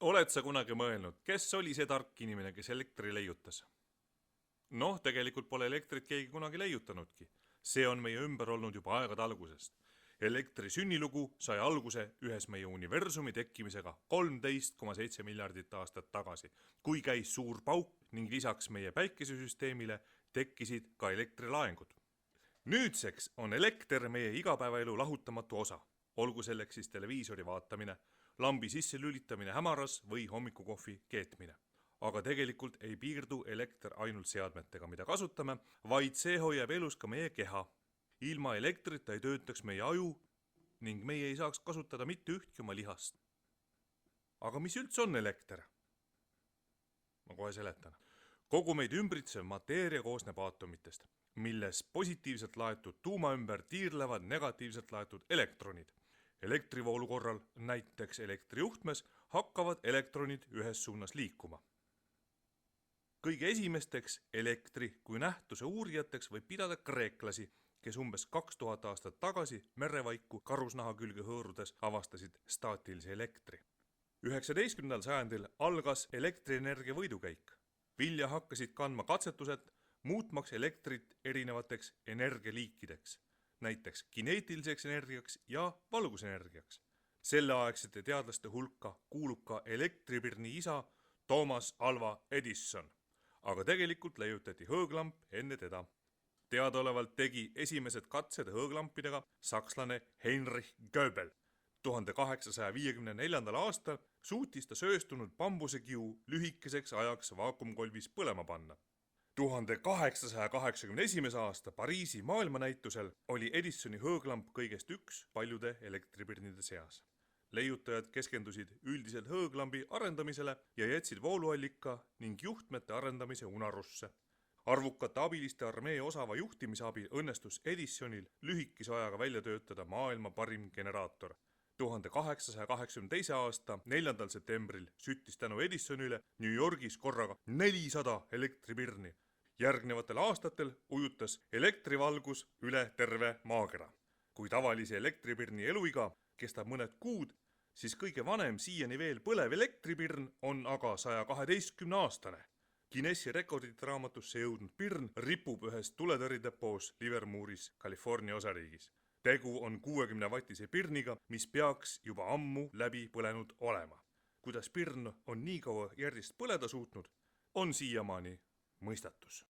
Oled sa kunagi mõelnud, kes oli see tark inimene, kes elektri leiutas? Noh, tegelikult pole elektrit keegi kunagi leiutanudki. See on meie ümber olnud juba aegade algusest. Elektri sünnilugu sai alguse ühes meie universumi tekkimisega 13,7 miljardit aastat tagasi, kui käis suur pauk ning lisaks meie päikesesüsteemile tekkisid ka elektrilaengud. Nüüdseks on elekter meie igapäevaelu lahutamatu osa, olgu selleks siis televiisori vaatamine, lambi sisse lülitamine hämaras või hommikukohvi keetmine. Aga tegelikult ei piirdu elekter ainult seadmetega, mida kasutame, vaid see hoiab elus ka meie keha. Ilma elektrita ei töötaks meie aju ning meie ei saaks kasutada mitte ühtki oma lihast. Aga mis üldse on elekter? Ma kohe seletan. Kogu meid ümbritsev mateeria koosneb aatomitest, milles positiivselt laetud tuuma ümber tiirlevad negatiivselt laetud elektronid. Elektrivoolu korral, näiteks elektrijuhtmes, hakkavad elektronid ühes suunas liikuma. Kõige esimesteks elektri kui nähtuse uurijateks võib pidada kreeklasi, kes umbes 2000 aastat tagasi merevaiku karusnaha külge hõõrudes avastasid staatilise elektri. 19. sajandil algas elektrienergia võidukäik. Vilja hakkasid kandma katsetused, muutmaks elektrit erinevateks energialiikideks, näiteks kineetiliseks energiaks ja valgusenergiaks. Selleaegsete teadlaste hulka kuulub ka elektripirni isa Thomas Alva Edison, aga tegelikult leiutati hõõglamp enne teda. Teadaolevalt tegi esimesed katsed hõõglampidega sakslane Heinrich Goebel. 1854. aastal suutis ta sööstunud bambusekiu lühikeseks ajaks vaakumkolvis põlema panna. 1881. aasta Pariisi maailmanäitusel oli Edisoni hõõglamp kõigest üks paljude elektripirnide seas. Leiutajad keskendusid üldiselt hõõglambi arendamisele ja jätsid vooluallika ning juhtmete arendamise unarusse. Arvukate abiliste armee osava juhtimise abil õnnestus Edisonil lühikese ajaga välja töötada maailma parim generaator. 1882. aasta 4. septembril süttis tänu Edisonile New Yorgis korraga 400 elektripirni. Järgnevatel aastatel ujutas elektrivalgus üle terve maakera. Kui tavalise elektripirni eluiga kestab mõned kuud, siis kõige vanem siiani veel põlev elektripirn on aga 112 aastane. Guinessi rekordite raamatusse jõudnud pirn ripub ühes tuletõridepoos Livermooris, California osariigis. Tegu on 60-vatise pirniga, mis peaks juba ammu läbi põlenud olema. Kuidas pirn on nii kaua järjest põleda suutnud, on siiamaani mõistatus.